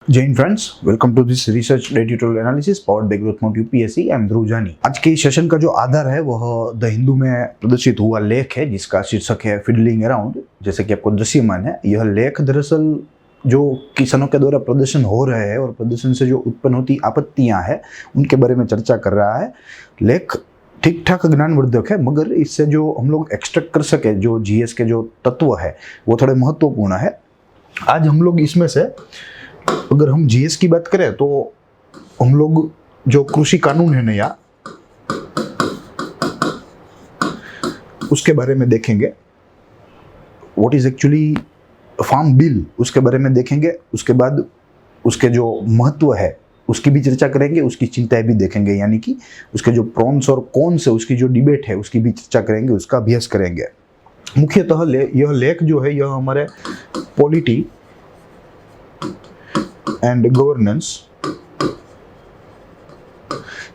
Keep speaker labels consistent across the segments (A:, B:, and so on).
A: जय Hind friends, welcome to this research editorial analysis powered by growth mount UPSC. I am Dhruv Jani. आज के इस session का जो आधार है वह द हिंदू में प्रदर्शित हुआ लेख है जिसका शीर्षक है फिडलिंग अराउंड। जैसे कि आपको दृश्यमान है, यह लेख दरअसल जो किसानों के द्वारा प्रदर्शन हो रहे हैं और प्रदर्शन से जो उत्पन्न होती आपत्तियां हैं उनके बारे में चर्चा कर रहा है। लेख ठीक ठाक ज्ञानवर्धक है, मगर इससे जो हम लोग एक्सट्रैक्ट कर सके जो जीएस के जो तत्व है वो थोड़े महत्वपूर्ण है। आज हम लोग इसमें से अगर हम जीएस की बात करें तो हम लोग जो कृषि कानून है नया उसके बारे में देखेंगे। What is actually farm bill उसके बारे में देखेंगे। उसके बाद उसके जो महत्व है उसकी भी चर्चा करेंगे, उसकी चिंताएं भी देखेंगे, यानी कि उसके जो प्रॉन्स और कॉन्स है उसकी जो डिबेट है उसकी भी चर्चा करेंगे, उसका अभ्यास करेंगे। मुख्यतः यह लेख जो है यह हमारे पॉलिटी एंड गवर्नेंस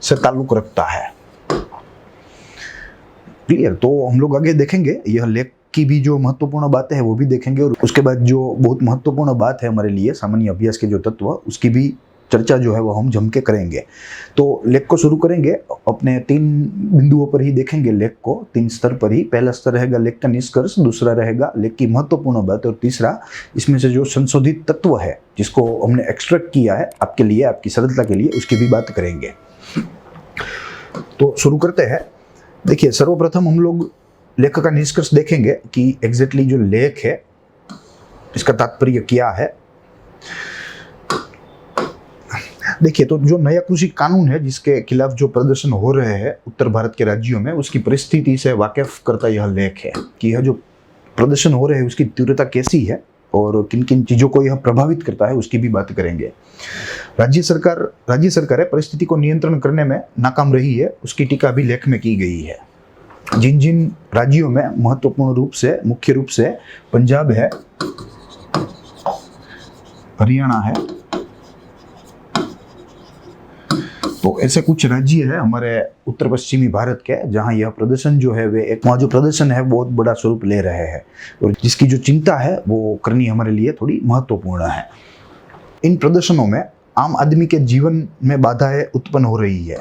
A: से ताल्लुक रखता है। क्लियर? तो हम लोग आगे देखेंगे, यह लेख की भी जो महत्वपूर्ण बातें हैं वो भी देखेंगे, और उसके बाद जो बहुत महत्वपूर्ण बात है हमारे लिए सामान्य अभ्यास के जो तत्व उसकी भी चर्चा जो है वो हम जम के करेंगे। तो लेख को शुरू करेंगे, अपने 3 बिंदुओं पर ही देखेंगे लेख को, 3 स्तर पर ही। पहला स्तर रहेगा लेख का निष्कर्ष, दूसरा रहेगा लेख की महत्वपूर्ण बात, और तीसरा इसमें से जो संशोधित तत्व है जिसको हमने एक्सट्रैक्ट किया है आपके लिए, आपकी सरलता के लिए, उसकी भी बात करेंगे। तो शुरू करते हैं। देखिए, सर्वप्रथम हम लोग लेख का निष्कर्ष देखेंगे कि एग्जैक्टली जो लेख है इसका तात्पर्य क्या है। देखिए, तो जो नया कृषि कानून है जिसके खिलाफ जो प्रदर्शन हो रहे हैं उत्तर भारत के राज्यों में, उसकी परिस्थिति से वाकिफ करता यह लेख है कि यह जो प्रदर्शन हो रहे हैं उसकी तीव्रता कैसी है और किन किन चीज़ों को यह प्रभावित करता है उसकी भी बात करेंगे। राज्य सरकार परिस्थिति को नियंत्रण करने में नाकाम रही है, उसकी टीका भी लेख में की गई है। जिन जिन राज्यों में महत्वपूर्ण रूप से, मुख्य रूप से पंजाब है, हरियाणा है, तो ऐसे कुछ राज्य है हमारे उत्तर पश्चिमी भारत के जहां यह प्रदर्शन जो है वे वहाँ जो प्रदर्शन है बहुत बड़ा स्वरूप ले रहे हैं, और जिसकी जो चिंता है वो करनी हमारे लिए थोड़ी महत्वपूर्ण है। इन प्रदर्शनों में आम आदमी के जीवन में बाधाएं उत्पन्न हो रही है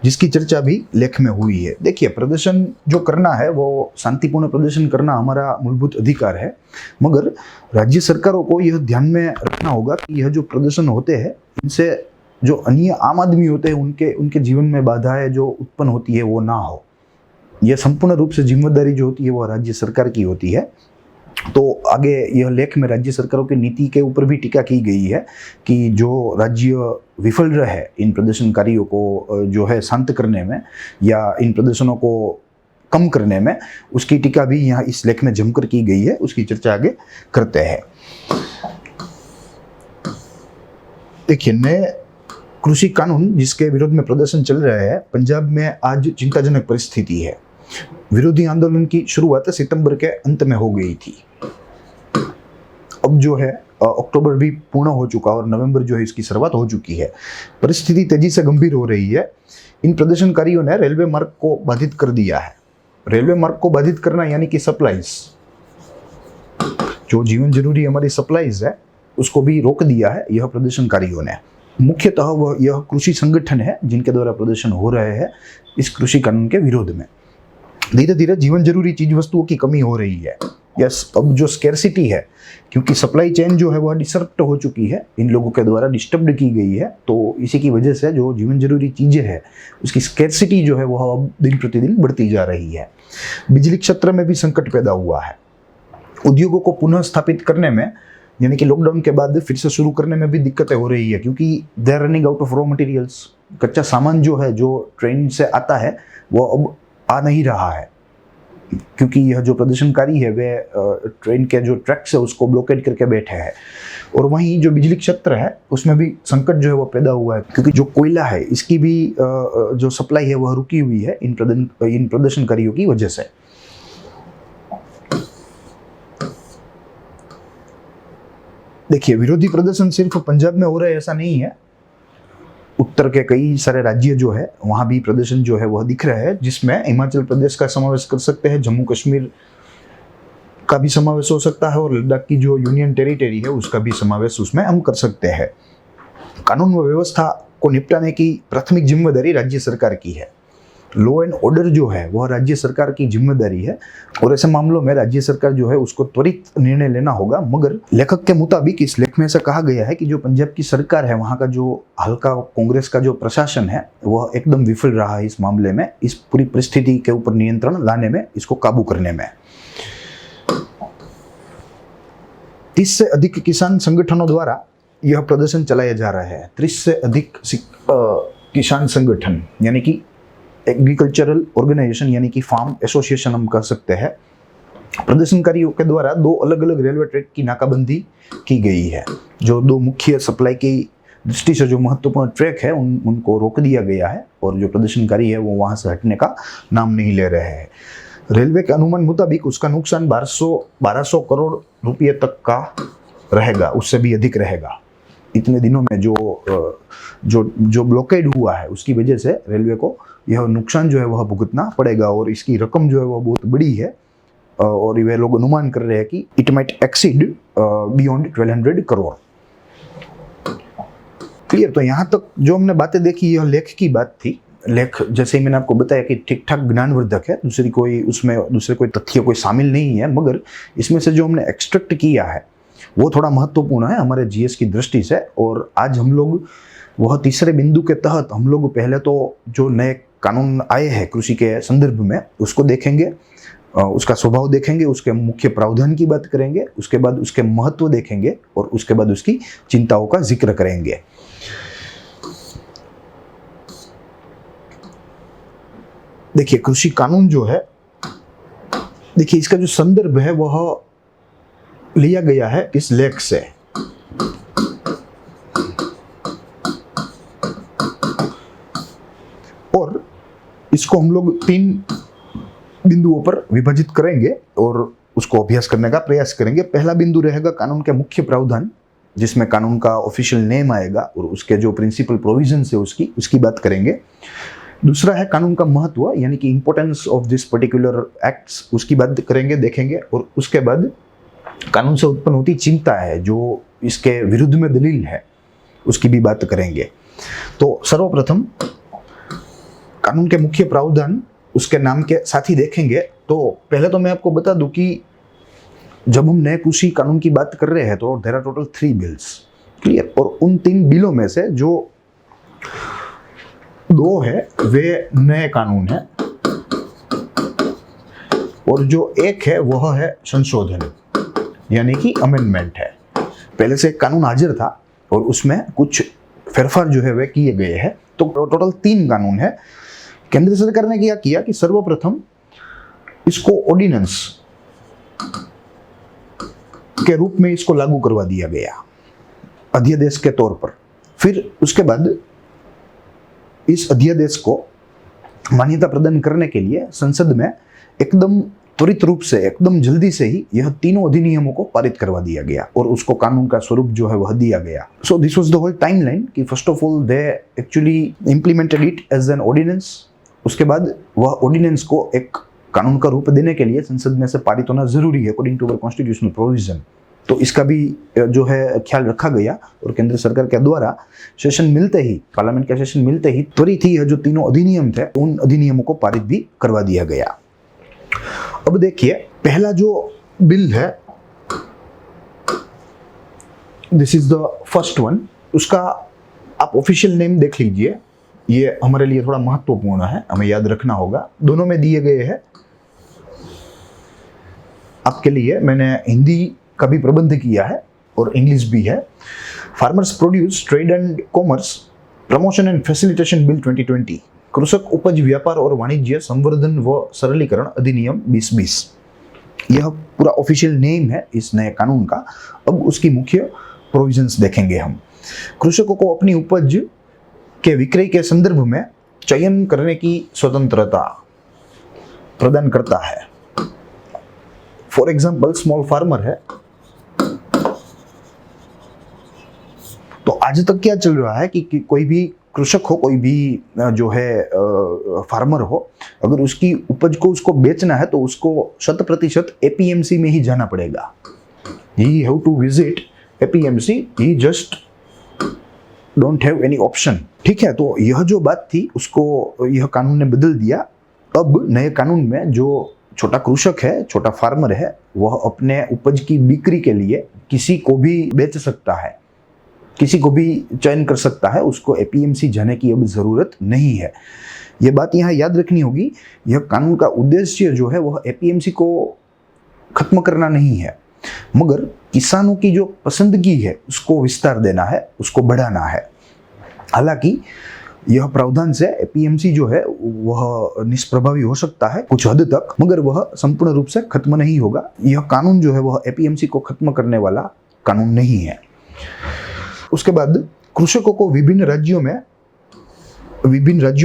A: जिसकी चर्चा भी लेख में हुई है। देखिए, प्रदर्शन जो करना है वो शांतिपूर्ण प्रदर्शन करना हमारा मूलभूत अधिकार है, मगर राज्य सरकारों को यह ध्यान में रखना होगा कि यह जो प्रदर्शन होते हैं इनसे जो अन्य आम आदमी होते हैं उनके जीवन में बाधाएं जो उत्पन्न होती है वो ना हो। यह संपूर्ण रूप से जिम्मेदारी जो होती है वो राज्य सरकार की होती है। तो आगे यह लेख में राज्य सरकारों की नीति के ऊपर भी टीका की गई है कि जो राज्य विफल रहे इन प्रदर्शनकारियों को जो है शांत करने में या इन प्रदर्शनों को कम करने में, उसकी टीका भी यहाँ इस लेख में जमकर की गई है। उसकी चर्चा आगे करते हैं। देखिए, नए कृषि कानून जिसके विरोध में प्रदर्शन चल रहे हैं, पंजाब में आज चिंताजनक परिस्थिति है। विरोधी आंदोलन की शुरुआत सितंबर के अंत में हो गई थी। अब जो है अक्टूबर भी पूर्ण हो चुका और नवंबर जो है इसकी शुरुआत हो चुकी है। परिस्थिति तेजी से गंभीर हो रही है। इन प्रदर्शनकारियों ने रेलवे मार्ग को बाधित कर दिया है। रेलवे मार्ग को बाधित करना यानी कि सप्लाईज, जो जीवन जरूरी हमारी सप्लाईज है उसको भी रोक दिया है यह प्रदर्शनकारियों ने। मुख्यतः वह यह कृषि संगठन है जिनके द्वारा प्रदर्शन हो रहे हैं इस कृषि कानून के विरोध में। धीरे धीरे जीवन जरूरी चीज वस्तुओं की कमी हो रही है। यस, अब जो स्केर्सिटी है, क्योंकि सप्लाई चेन जो है वह डिसरप्ट हो चुकी है, इन लोगों के द्वारा डिस्टर्ब की गई है, तो इसी की वजह से जो जीवन जरूरी चीजें हैं उसकी स्केर्सिटी जो है वह अब दिन प्रतिदिन बढ़ती जा रही है। बिजली क्षेत्र में भी संकट पैदा हुआ है। उद्योगों को पुनः स्थापित करने में, यानी कि लॉकडाउन के बाद फिर से शुरू करने में भी दिक्कतें हो रही है, क्योंकि they are running out of raw materials. कच्चा सामान जो है जो ट्रेन से आता है वो अब आ नहीं रहा है, क्योंकि यह जो प्रदर्शनकारी है वे ट्रेन के जो ट्रैक्स है उसको ब्लॉकेड करके बैठे हैं। और वहीं जो बिजली क्षेत्र है उसमें भी संकट जो है वो पैदा हुआ है, क्योंकि जो कोयला है इसकी भी जो सप्लाई है वह रुकी हुई है इन प्रदर्शनकारियों की वजह से। देखिए, विरोधी प्रदर्शन सिर्फ पंजाब में हो रहा है ऐसा नहीं है, उत्तर के कई सारे राज्य जो है वहां भी प्रदर्शन जो है वह दिख रहा है, जिसमें हिमाचल प्रदेश का समावेश कर सकते हैं, जम्मू कश्मीर का भी समावेश हो सकता है और लद्दाख की जो यूनियन टेरिटरी है उसका भी समावेश उसमें हम कर सकते हैं। कानून व व्यवस्था को निपटाने की प्राथमिक जिम्मेदारी राज्य सरकार की है। लॉ एंड ऑर्डर जो है वह राज्य सरकार की जिम्मेदारी है और ऐसे मामलों में राज्य सरकार जो है उसको त्वरित निर्णय लेना होगा। मगर लेखक के मुताबिक इस लेख में ऐसा कहा गया है कि जो पंजाब की सरकार है, वहाँ का जो हल्का कांग्रेस का जो प्रशासन है वह एकदम विफल रहा है इस मामले में, इस पूरी परिस्थिति के ऊपर नियंत्रण लाने में, इसको काबू करने में। 30 से अधिक किसान संगठनों द्वारा यह प्रदर्शन चलाया जा रहा है। 30 से अधिक किसान संगठन यानी कि एग्रीकल्चरल ऑर्गेनाइजेशन यानी कि फार्म एसोसिएशन हम कह सकते हैं। प्रदर्शनकारियों के द्वारा 2 अलग अलग रेलवे ट्रैक की नाकाबंदी की गई है। जो 2 मुख्य सप्लाई की दृष्टि से जो महत्वपूर्ण ट्रैक है उनको रोक दिया गया है और जो प्रदर्शनकारी है वो वहां से हटने का नाम नहीं ले रहे हैं। रेलवे के अनुमान मुताबिक उसका नुकसान 1200 करोड़ रुपये तक का रहेगा, उससे भी अधिक रहेगा। इतने दिनों में जो ब्लॉकेड हुआ है उसकी वजह से रेलवे को यह नुकसान जो है वह भुगतना पड़ेगा और इसकी रकम जो है वह बहुत बड़ी है और वे लोग अनुमान कर रहे हैं कि it might exceed beyond 1200 crore. Clear? तो यहाँ तक जो हमने बातें देखी यह लेख की बात थी। लेख जैसे ही मैंने आपको बताया कि ठीक ठाक ज्ञानवर्धक है, दूसरे कोई तथ्य कोई शामिल नहीं है, मगर इसमें से जो हमने एक्सट्रैक्ट किया है वो थोड़ा महत्वपूर्ण है हमारे जीएस की दृष्टि से। और आज हम लोग वह तीसरे बिंदु के तहत हम लोग पहले तो जो नए कानून आए हैं कृषि के संदर्भ में उसको देखेंगे, उसका स्वभाव देखेंगे, उसके मुख्य प्रावधान की बात करेंगे, उसके बाद उसके महत्व देखेंगे और उसके बाद उसकी चिंताओं का जिक्र करेंगे। देखिए कृषि कानून जो है, देखिए इसका जो संदर्भ है वह लिया गया है इस लेख से। और इसको हम लोग 3 बिंदुओं पर विभाजित करेंगे और उसको अभ्यास करने का प्रयास करेंगे। पहला बिंदु रहेगा कानून के मुख्य प्रावधान, जिसमें कानून का ऑफिशियल नेम आएगा और उसके जो प्रिंसिपल प्रोविजंस है उसकी बात करेंगे। दूसरा है कानून का महत्व यानी कि importance of this particular acts, उसकी बात करेंगे, देखेंगे। और उसके बाद कानून से उत्पन्न होती चिंता है जो इसके विरुद्ध में दलील है उसकी भी बात करेंगे। तो सर्वप्रथम कानून के मुख्य प्रावधान उसके नाम के साथ ही देखेंगे। तो पहले तो मैं आपको बता दूं कि जब हम नए कृषि कानून की बात कर रहे हैं तो there are total 3 bills. Clear? और उन 3 बिलों में से जो 2 है वे नए कानून है और जो 1 है वह है संशोधन यानी कि अमेंडमेंट है। पहले से एक कानून हाजिर था और उसमें कुछ फेरफार जो है वे किए गए हैं। तो टोटल 3 कानून है। केंद्र सरकार ने क्या किया कि सर्वप्रथम इसको ऑर्डिनेंस के रूप में इसको लागू करवा दिया गया अध्यादेश के तौर पर। फिर उसके बाद इस अध्यादेश को मान्यता प्रदान करने के लिए संसद में एकदम त्वरित रूप से, एकदम जल्दी से ही यह तीनों अधिनियमों को पारित करवा दिया गया और उसको कानून का स्वरूप जो है वह दिया गया। So this was the whole timeline कि first of all they actually implemented it as an ordinance. उसके बाद वह ऑर्डिनेंस को एक कानून का रूप देने के लिए संसद में से पारित होना जरूरी है according to our constitutional provision. तो इसका भी जो है ख्याल रखा गया और केंद्र सरकार के द्वारा सेशन मिलते ही, पार्लियामेंट का सेशन मिलते ही त्वरित ही जो तीनों अधिनियम थे उन अधिनियमों को पारित भी करवा दिया गया। अब देखिए पहला जो बिल है, this is the first one. उसका आप ऑफिशियल नेम देख लीजिए, ये हमारे लिए थोड़ा महत्वपूर्ण है, हमें याद रखना होगा। दोनों में दिए गए हैं। आपके लिए मैंने हिंदी का भी प्रबंध किया है और इंग्लिश भी है। Farmers produce trade and commerce promotion and facilitation bill 2020, कृषक उपज व्यापार और वाणिज्य संवर्धन व सरलीकरण अधिनियम 2020। यह पूरा ऑफिशियल नेम है इस नए कानून का। अब उसकी मुख्य प्रोविजंस देखेंगे हम। कृषकों को अपनी उपज के विक्रय के संदर्भ में चयन करने की स्वतंत्रता प्रदान करता है। फॉर एग्जाम्पल स्मॉल फार्मर है तो आज तक क्या चल रहा है कि कोई भी कृषक हो, कोई भी जो है फार्मर हो, अगर उसकी उपज को उसको बेचना है तो उसको 100% एपीएमसी में ही जाना पड़ेगा। He have to visit APMC, he just don't have any option. ठीक है, तो यह जो बात थी उसको यह कानून ने बदल दिया। अब नए कानून में जो छोटा कृषक है, छोटा फार्मर है, वह अपने उपज की बिक्री के लिए किसी को भी बेच सकता है, किसी को भी चयन कर सकता है, उसको एपीएमसी जाने की अब जरूरत नहीं है। यह बात यहाँ याद रखनी होगी। यह कानून का उद्देश्य जो है वह एपीएमसी को खत्म करना नहीं है, मगर किसानों की जो पसंदगी है उसको विस्तार देना है, उसको बढ़ाना है। हालांकि यह प्रावधान से एपीएमसी जो है वह निष्प्रभावी हो सकता है कुछ हद तक, मगर वह संपूर्ण रूप से खत्म नहीं होगा। यह कानून जो है वह एपीएमसी को खत्म करने वाला कानून नहीं है। उसके बाद कृषकों को विभिन्न राज्यों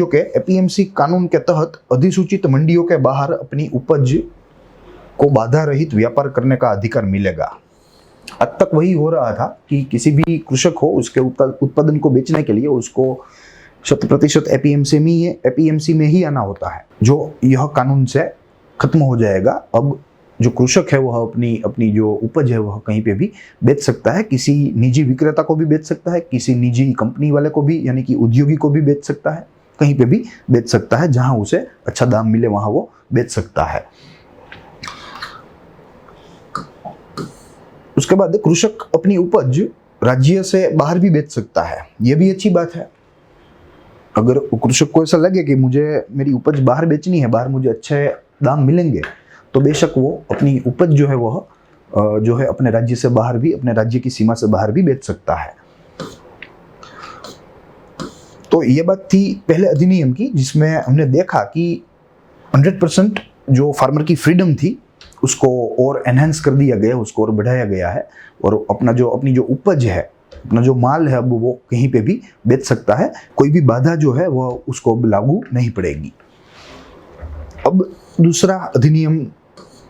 A: के एपीएमसी कानून के तहत अधिसूचित मंडियों के बाहर अपनी उपज को बाधा रहित व्यापार करने का अधिकार मिलेगा। अब तक वही हो रहा था कि किसी भी कृषक हो, उसके उत्पादन को बेचने के लिए उसको 100% एपीएमसी में ही आना होता है, जो यह कानून से खत्म हो जाएगा। अब जो कृषक है वह अपनी जो उपज है वह कहीं पे भी बेच सकता है, किसी निजी विक्रेता को भी बेच सकता है, किसी निजी कंपनी वाले को भी, यानी कि उद्योगी को भी बेच सकता है, कहीं पे भी बेच सकता है, जहां उसे अच्छा दाम मिले वहां वो बेच सकता है। उसके बाद कृषक अपनी उपज राज्य से बाहर भी बेच सकता है, यह भी अच्छी बात है। अगर कृषक को ऐसा लगे कि मुझे मेरी उपज बाहर बेचनी है, बाहर मुझे अच्छे दाम मिलेंगे, तो बेशक वो अपनी उपज जो है वह जो है अपने राज्य से बाहर भी, अपने राज्य की सीमा से बाहर भी बेच सकता है। तो ये बात थी पहले अधिनियम की, जिसमें हमने देखा कि 100% जो फार्मर की फ्रीडम थी उसको और एनहांस कर दिया गया, उसको और बढ़ाया गया है, और अपनी जो उपज है, अपना जो माल है, अब वो कहीं पे भी बेच सकता है, कोई भी बाधा जो है वह उसको लागू नहीं पड़ेगी। अब दूसरा अधिनियम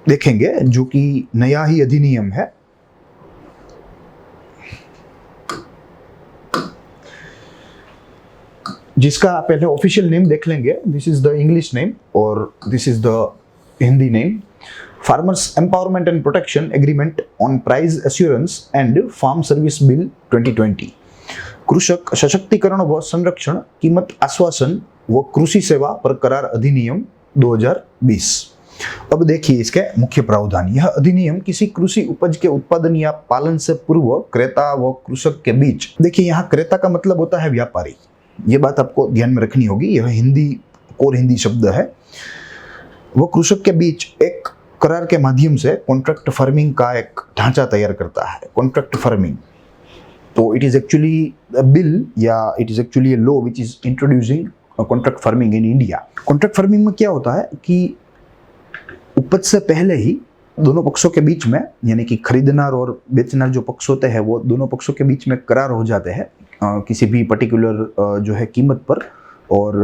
A: देखेंगे जो कि नया ही अधिनियम है। जिसका पहले ऑफिशियल नेम देख लेंगे। This is the English name और this is the Hindi name. Farmers empowerment and protection agreement on price assurance and farm service bill 2020। कृषक सशक्तिकरण व संरक्षण, कीमत आश्वासन व कृषि सेवा पर करार अधिनियम 2020। अब देखिए इसके मुख्य प्रावधान। यह अधिनियम किसी कृषि उपज के उत्पादन या पालन से पूर्व क्रेता व कृषक के बीच, देखिए यहाँ क्रेता का मतलब होता है व्यापारी, ये बात आपको ध्यान में रखनी होगी, यह हिंदी शब्द है। वो कृषक के बीच एक करार के माध्यम से कॉन्ट्रैक्ट फार्मिंग का एक ढांचा तैयार करता है। कॉन्ट्रैक्ट फार्मिंग, तो it is actually a bill या it is actually a law which is introducing contract farming in India. Contract farming में क्या होता है कि उपज से पहले ही दोनों पक्षों के बीच में, यानी कि खरीदनार और बेचनार जो पक्ष होते हैं वो दोनों पक्षों के बीच में करार हो जाते हैं किसी भी पर्टिकुलर जो है कीमत पर, और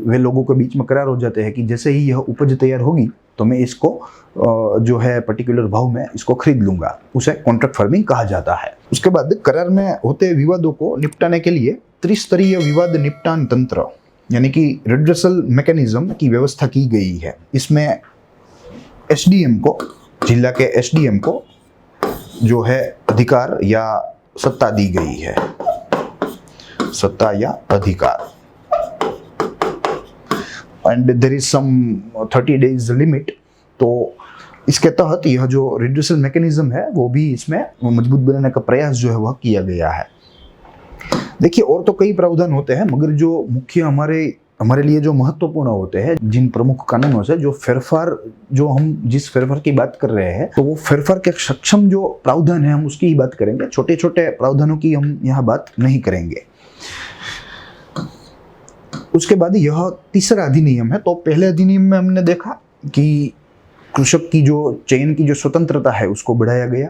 A: वे लोगों के बीच में करार हो जाते हैं कि जैसे ही यह उपज तैयार होगी तो मैं इसको जो है पर्टिकुलर भाव में इसको खरीद लूंगा, उसे कॉन्ट्रैक्ट फार्मिंग कहा जाता है। उसके बाद करार में होते विवादों को निपटाने के लिए त्रिस्तरीय विवाद निपटान तंत्र, यानी कि रिड्रेसल मैकेनिज्म की व्यवस्था की गई है। इसमें एसडीएम को, जिला के एसडीएम को जो है अधिकार या सत्ता दी गई है, सत्ता या अधिकार, and there is some 30 days limit. तो इसके तहत यह जो रिड्रेसल मैकेनिज्म है वो भी इसमें मजबूत बनाने का प्रयास जो है वह किया गया है। देखिए और तो कई प्रावधान होते हैं, मगर जो मुख्य हमारे लिए जो महत्वपूर्ण होते हैं, जिन प्रमुख कानूनों से जो फेरफार, जो हम जिस फेरफार की बात कर रहे हैं, तो वो फेरफार के सक्षम जो प्रावधान है हम उसकी ही बात करेंगे, छोटे छोटे प्रावधानों की हम यहाँ बात नहीं करेंगे। उसके बाद यह तीसरा अधिनियम है। तो पहले अधिनियम में हमने देखा कि कृषक की जो चयन की जो स्वतंत्रता है उसको बढ़ाया गया।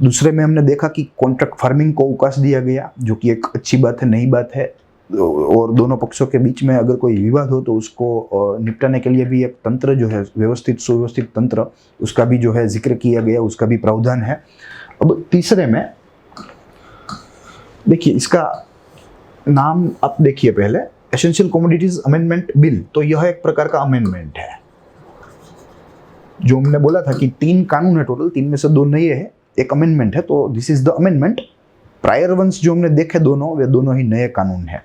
A: दूसरे में हमने देखा कि कॉन्ट्रैक्ट फार्मिंग को अवकाश दिया गया, जो कि एक अच्छी बात है, नई बात है, और दोनों पक्षों के बीच में अगर कोई विवाद हो तो उसको निपटाने के लिए भी एक तंत्र जो है व्यवस्थित सुव्यवस्थित तंत्र, उसका भी जो है जिक्र किया गया, उसका भी प्रावधान है। अब तीसरे में देखिए इसका नाम आप देखिए पहले, एसेंशियल कमोडिटीज अमेंडमेंट बिल, तो यह एक प्रकार का अमेंडमेंट है। जो हमने बोला था कि 3 कानून है टोटल, 3 में से 2 नए हैं, एक अमेंडमेंट है, तो this is the amendment. Prior once जो हमने देखे दोनों, वे दोनों ही नए कानून है।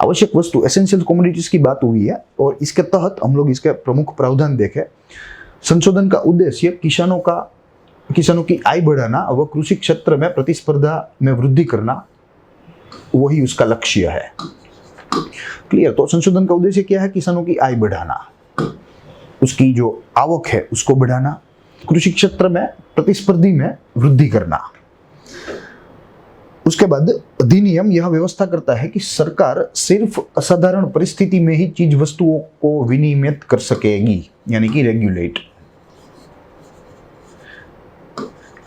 A: आवश्यक वस्तु एसेंशियल कमोडिटीज की बात हुई है और इसके तहत हम लोग इसके प्रमुख प्रावधान देखें। संशोधन का उद्देश्य किसानों की आय बढ़ाना व कृषि क्षेत्र में प्रतिस्पर्धा में वृद्धि करना, वही उसका लक्ष्य है। क्लियर? तो संशोधन का उद्देश्य क्या है? किसानों की आय बढ़ाना, उसकी जो आवक है उसको बढ़ाना, कृषि क्षेत्र में प्रतिस्पर्धी में वृद्धि करना। उसके बाद अधिनियम यह व्यवस्था करता है कि सरकार सिर्फ असाधारण परिस्थिति में ही चीज वस्तुओं को विनियमित कर सकेगी, यानी कि रेगुलेट।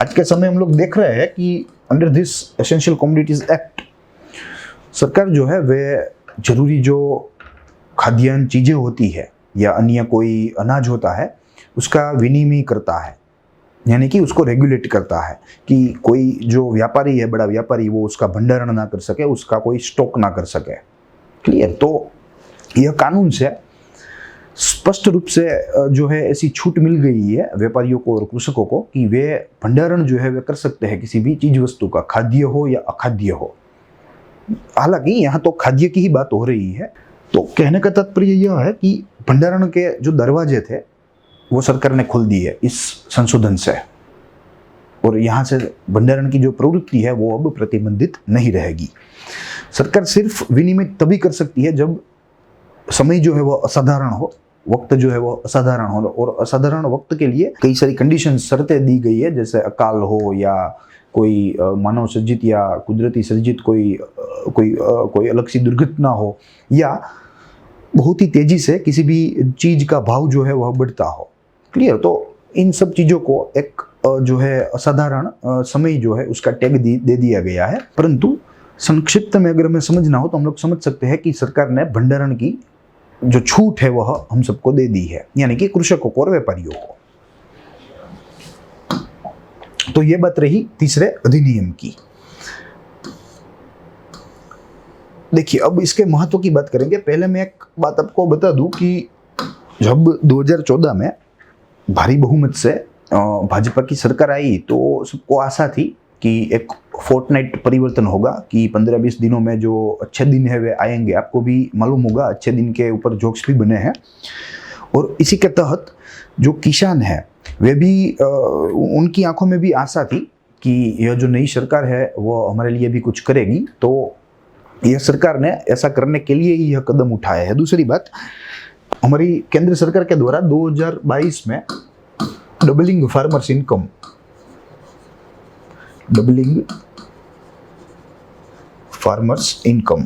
A: आज के समय हम लोग देख रहे हैं कि under this essential commodities act सरकार जो है वे जरूरी जो खाद्यान्न चीजें होती है या अन्य कोई अनाज होता है उसका विनिमय करता है, यानी कि उसको रेगुलेट करता है कि कोई जो व्यापारी है, बड़ा व्यापारी, वो उसका भंडारण ना कर सके, उसका कोई स्टॉक ना कर सके। क्लियर? तो यह कानून से स्पष्ट रूप से जो है ऐसी छूट मिल गई है व्यापारियों को और कृषकों को कि वे भंडारण जो है वे कर सकते हैं किसी भी चीज वस्तु का, खाद्य हो या अखाद्य हो। हालांकि यहाँ तो खाद्य की ही बात हो रही है। तो कहने का तात्पर्य यह है कि भंडारण के जो दरवाजे थे वो सरकार ने खोल दिए इस संशोधन से, और यहाँ से भंडारण की जो प्रवृत्ति है वो अब प्रतिबंधित नहीं रहेगी। सरकार सिर्फ विनिमय तभी कर सकती है जब समय जो है वो असाधारण हो, वक्त जो है वो असाधारण हो, और असाधारण वक्त के लिए कई सारी कंडीशन, शर्तें दी गई है, जैसे अकाल हो या कोई मानव सर्जित या कुदरती सर्जित कोई अलग सी दुर्घटना हो, या बहुत ही तेजी से किसी भी चीज का भाव जो है वह बढ़ता हो। क्लियर? तो इन सब चीजों को एक जो है असाधारण समय जो है उसका टैग दे दिया गया है। परंतु संक्षिप्त में अगर हमें समझना हो तो हम लोग समझ सकते हैं कि सरकार ने भंडारण की जो छूट है वह हम सबको दे दी है, यानी कि कृषकों को और व्यापारियों को। तो ये बात रही तीसरे अधिनियम की। देखिए, अब इसके महत्व की बात करेंगे। पहले मैं एक बात आपको बता दूं कि जब 2014 में भारी बहुमत से भाजपा की सरकार आई तो सबको आशा थी कि एक फोर्टनाइट परिवर्तन होगा, कि 15-20 दिनों में जो अच्छे दिन है वे आएंगे। आपको भी मालूम होगा अच्छे दिन के ऊपर जोक्स भी बने हैं, और इसी के तहत जो किसान है वे भी उनकी आंखों में भी आशा थी कि यह जो नई सरकार है वो हमारे लिए भी कुछ करेगी। तो यह सरकार ने ऐसा करने के लिए ही यह कदम उठाया है। दूसरी बात, हमारी केंद्र सरकार के द्वारा 2022 में डबलिंग फार्मर्स इनकम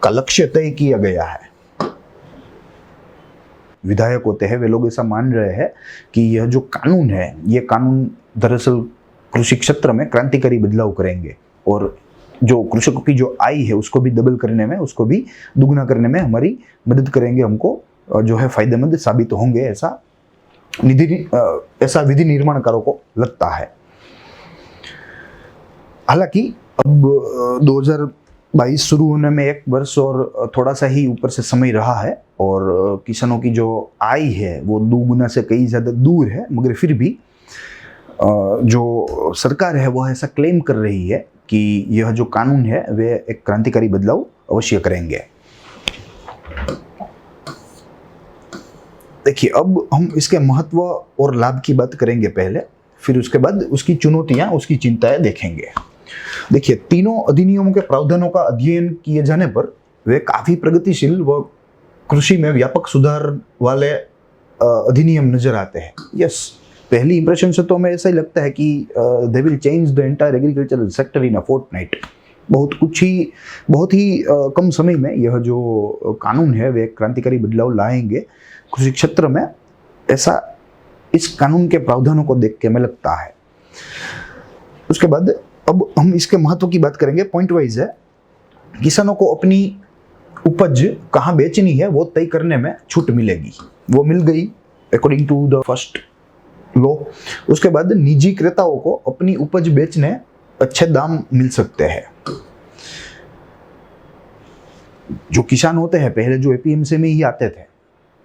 A: का लक्ष्य तय किया गया है। विधायक होते हैं वे लोग ऐसा मान रहे हैं कि यह जो कानून है, ये कानून दरअसल कृषि क्षेत्र में क्रांतिकारी बदलाव करेंगे और जो कृषकों की जो आय है उसको भी डबल करने में, उसको भी दुगना करने में हमारी मदद करेंगे, हमको जो है फायदेमंद साबित होंगे, ऐसा विधि निर्माणकारों को लगता है। हालांकि अब 2022 शुरू होने में 1 वर्ष और थोड़ा सा ही ऊपर से समय रहा है, और किसानों की जो आय है वो दुगुना से कई ज़्यादा दूर है, मगर फिर भी जो सरकार है वह ऐसा क्लेम कर रही है कि यह जो कानून है वे एक क्रांतिकारी बदलाव अवश्य करेंगे। देखिए, अब हम इसके महत्व और लाभ की बात करेंगे पहले, फिर उसके बाद उसकी चुनौतियां, उसकी चिंताएं देखेंगे। देखिए, तीनों अधिनियमों के प्रावधानों का अध्ययन किए जाने पर वे काफी प्रगतिशील व कृषि में व्यापक सुधार वाले अधिनियम नजर आते हैं। यस, पहली इंप्रेशन से तो हमें ऐसा ही लगता है कि they will change the entire agricultural sector in a fortnight. बहुत ही कम समय में यह जो कानून है वे क्रांतिकारी बदलाव लाएंगे कृषि क्षेत्र में, ऐसा इस कानून के प्रावधानों को देख के हमें लगता है। उसके बाद अब हम इसके महत्व की बात करेंगे। पॉइंट वाइज है, किसानों को अपनी उपज कहाँ बेचनी है वो तय करने में छूट मिलेगी, वो मिल गई according to the first law. उसके बाद निजी क्रेताओं को अपनी उपज बेचने अच्छे दाम मिल सकते हैं। जो किसान होते हैं पहले जो एपीएमसी में ही आते थे,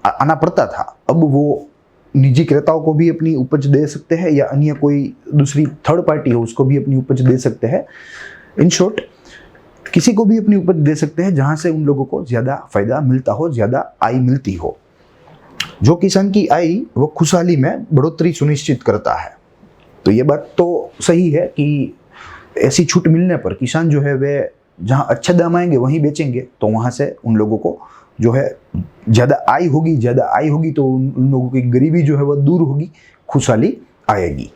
A: आना पड़ता था, अब वो निजी क्रेताओं को भी अपनी उपज दे सकते हैं या अन्य कोई दूसरी थर्ड पार्टी हो उसको भी अपनी उपज दे सकते हैं। इन शॉर्ट किसी को भी अपनी उपज दे सकते हैं जहां से उन लोगों को ज्यादा फायदा मिलता हो, ज्यादा आय मिलती हो। जो किसान की आय वो खुशहाली में बढ़ोतरी सुनिश्चित करता है। तो ये बात तो सही है कि ऐसी छूट मिलने पर किसान जो है वे जहां अच्छे दाम आएंगे वहीं बेचेंगे, तो वहां से उन लोगों को जो है ज्यादा आय होगी तो उन लोगों की गरीबी जो है वह दूर होगी, खुशहाली आएगी।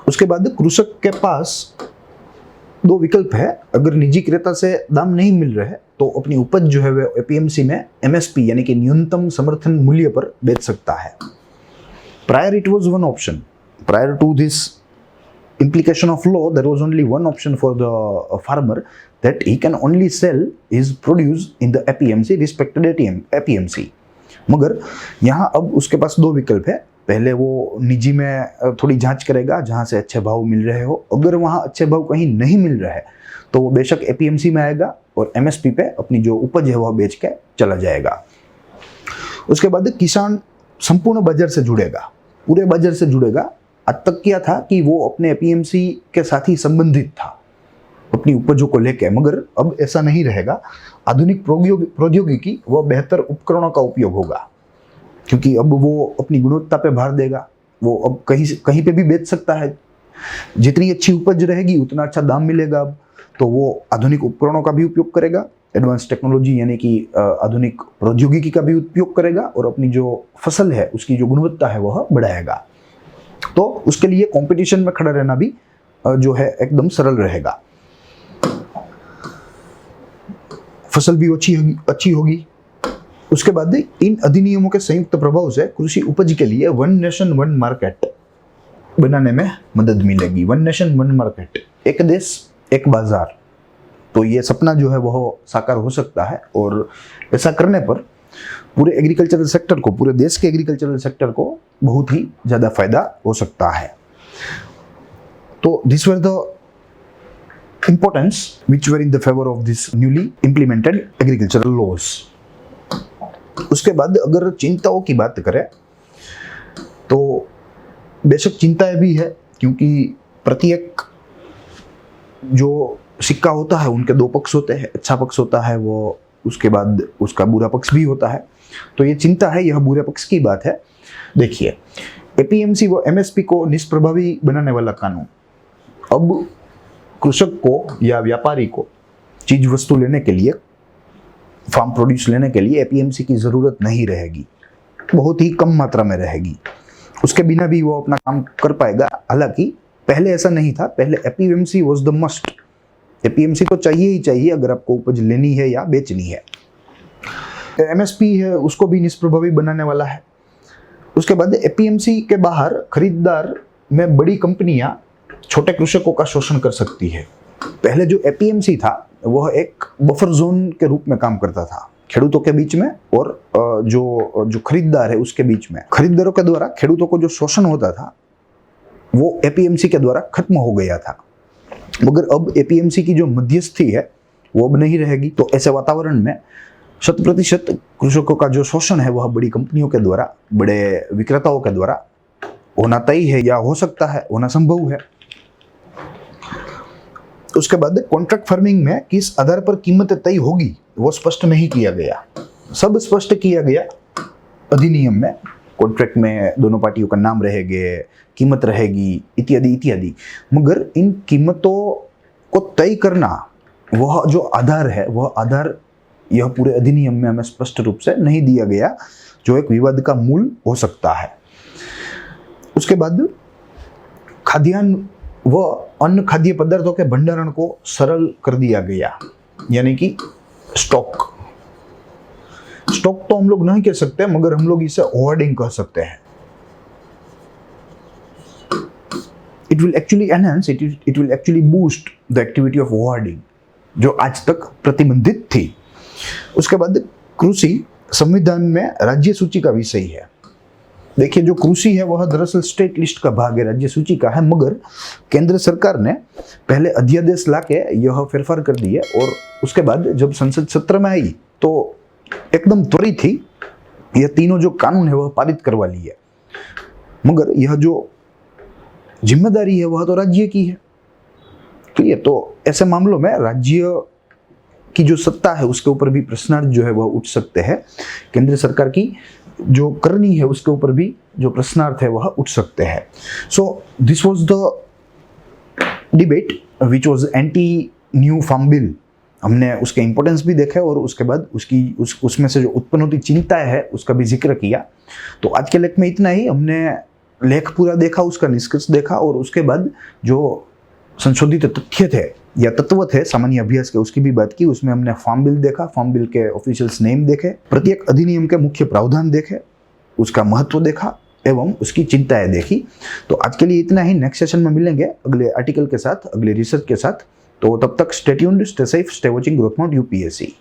A: उसके बाद कृषक के पास दो विकल्प है। अगर निजी क्रेता से दाम नहीं मिल रहे तो अपनी उपज जो है वह एपीएमसी में एमएसपी यानी कि न्यूनतम समर्थन मूल्य पर बेच सकता है। Prior it was one option. Prior to this implication of law, there was only one option for the farmer, that he can only sell his produce in the APMC, respected APMC. मगर यहाँ अब उसके पास दो विकल्प है। पहले वो निजी में थोड़ी जांच करेगा जहाँ से अच्छे भाव मिल रहे हो। अगर वहाँ अच्छे भाव कहीं नहीं मिल रहे तो वो बेशक एपीएमसी में आएगा और एमएसपी पे अपनी जो उपज है वह बेच के चला जाएगा। उसके बाद किसान संपूर्ण बाजार से जुड़ेगा, पूरे बाजार से जुड़ेगा। आज तक क्या था कि वो अपने एपीएमसी के साथ ही संबंधित था अपनी उपजों को लेकर, मगर अब ऐसा नहीं रहेगा। आधुनिक प्रौद्योगिकी व बेहतर उपकरणों का उपयोग होगा, क्योंकि अब वो अपनी गुणवत्ता पे भार देगा। वो अब कहीं पे भी बेच सकता है। जितनी अच्छी उपज रहेगी उतना अच्छा दाम मिलेगा। अब तो वो आधुनिक उपकरणों का भी उपयोग करेगा, एडवांस टेक्नोलॉजी यानी कि आधुनिक प्रौद्योगिकी का भी उपयोग करेगा और अपनी जो फसल है उसकी जो गुणवत्ता है वह बढ़ाएगा। तो उसके लिए कंपटीशन में खड़ा रहना भी जो है एकदम सरल रहेगा। फसल भी अच्छी होगी। उसके बाद इन अधिनियमों के संयुक्त प्रभाव से कृषि उपज के लिए वन नेशन वन मार्केट बनाने में मदद मिलेगी। वन नेशन वन मार्केट, एक देश एक बाजार, तो ये सपना जो है वह साकार हो सकता है। और ऐसा करने पर पूरे एग्रीकल्चरल सेक्टर को, पूरे देश के एग्रीकल्चरल सेक्टर को बहुत ही ज़्यादा फायदा हो सकता है। तो this were the importance which were in the favor of this newly implemented agricultural laws. उसके बाद अगर चिंताओं की बात करें तो बेशक चिंताएं भी है, क्योंकि प्रत्येक जो सिक्का होता है उनके दो पक्ष होते हैं। अच्छा पक्ष होता है वो, उसके बाद उसका बुरा पक्ष भी होता है। तो ये चिंता है, यह बुरे पक्ष की बात है। देखिए, एपीएमसी व एमएसपी को निष्प्रभावी बनाने वाला कानून अब कृषक को या व्यापारी को चीज वस्तु लेने के लिए, फार्म प्रोड्यूस लेने के लिए एपीएमसी की जरूरत नहीं रहेगी, बहुत ही कम मात्रा में रहेगी। उसके बिना भी वो अपना काम कर पाएगा। हालांकि पहले ऐसा नहीं था, पहले APMC was the must. APMC तो चाहिए ही चाहिए अगर आपको उपज लेनी है या बेचनी है। एमएसपी है उसको भी निष्प्रभावी बनाने वाला है। उसके बाद एपीएमसी के बाहर खरीदार में बड़ी कंपनियां छोटे कृषकों का शोषण कर सकती है। पहले जो एपीएमसी था वह एक बफर जोन के रूप में काम करता था खेडूतों के बीच में और जो खरीदार है उसके बीच में। खरीदारों के द्वारा खेडूतों को जो शोषण होता था वो एपीएमसी के द्वारा खत्म हो गया था। मगर अब एपीएमसी की जो मध्यस्थी है वो अब नहीं रहेगी। तो ऐसे वातावरण में 100% कृषकों का जो शोषण है वह बड़ी कंपनियों के द्वारा, बड़े विक्रेताओं के द्वारा होना तय है या हो सकता है, होना संभव है। उसके बाद कॉन्ट्रैक्ट फार्मिंग में किस आधार पर कीमत तय होगी वो स्पष्ट नहीं किया गया। सब स्पष्ट किया गया अधिनियम में। कॉन्ट्रैक्ट में दोनों पार्टियों का नाम रहेंगे, कीमत रहेगी, इत्यादि इत्यादि। मगर इन कीमतों को तय करना वह जो आधार है वह आधार यह पूरे अधिनियम में हमें स्पष्ट रूप से नहीं दिया गया, जो एक विवाद का मूल हो सकता है। उसके बाद खाद्यान्न व अन्य खाद्य पदार्थों के भंडारण को सरल कर दिया गया, यानी कि स्टॉक तो हम लोग नहीं कह सकते, मगर हम लोग इसे होर्डिंग कह सकते हैं। It will actually enhance, it will actually boost the activity of hoarding, जो आज तक प्रतिबंधित थी। उसके बाद कृषि संविधान में राज्य सूची का विषय है। देखिए, जो कृषि है वह दरअसल स्टेट लिस्ट का भाग है, राज्य सूची का है, मगर केंद्र सरकार ने पहले अध्यादेश लाके यह फेरफार कर दिए और उसके बाद जब संसद सत्र में आई तो एकदम त्वरित ही यह तीनों जो कानून है वह पारित करवा लिए। मगर यह जो जिम्मेदारी है वह तो राज्य की है। क्लियर? तो ऐसे मामलों में राज्य की जो सत्ता है उसके ऊपर भी प्रश्नार्थ जो है वह उठ सकते हैं। केंद्र सरकार की जो करनी है उसके ऊपर भी जो प्रश्नार्थ है वह उठ सकते हैं। So this was the debate which was anti new farm bill. हमने उसके इंपॉर्टेंस भी देखे और उसके बाद उसमें से जो उत्पन्न होती चिंता है उसका भी जिक्र किया। तो आज के लेख में इतना ही। हमने लेख पूरा देखा, उसका निष्कर्ष देखा और उसके बाद जो संशोधित तथ्य थे या तत्व थे सामान्य अभ्यास के उसकी भी बात की। उसमें हमने फार्म बिल देखा, फार्म बिल के ऑफिशियल्स नेम देखे, प्रत्येक अधिनियम के मुख्य प्रावधान देखे, उसका महत्व देखा एवं उसकी चिंताएं देखी। तो आज के लिए इतना ही। नेक्स्ट सेशन में मिलेंगे अगले आर्टिकल के साथ, अगले रिसर्च के साथ। तो तब तक stay tuned, stay safe, stay watching growth mount UPSC.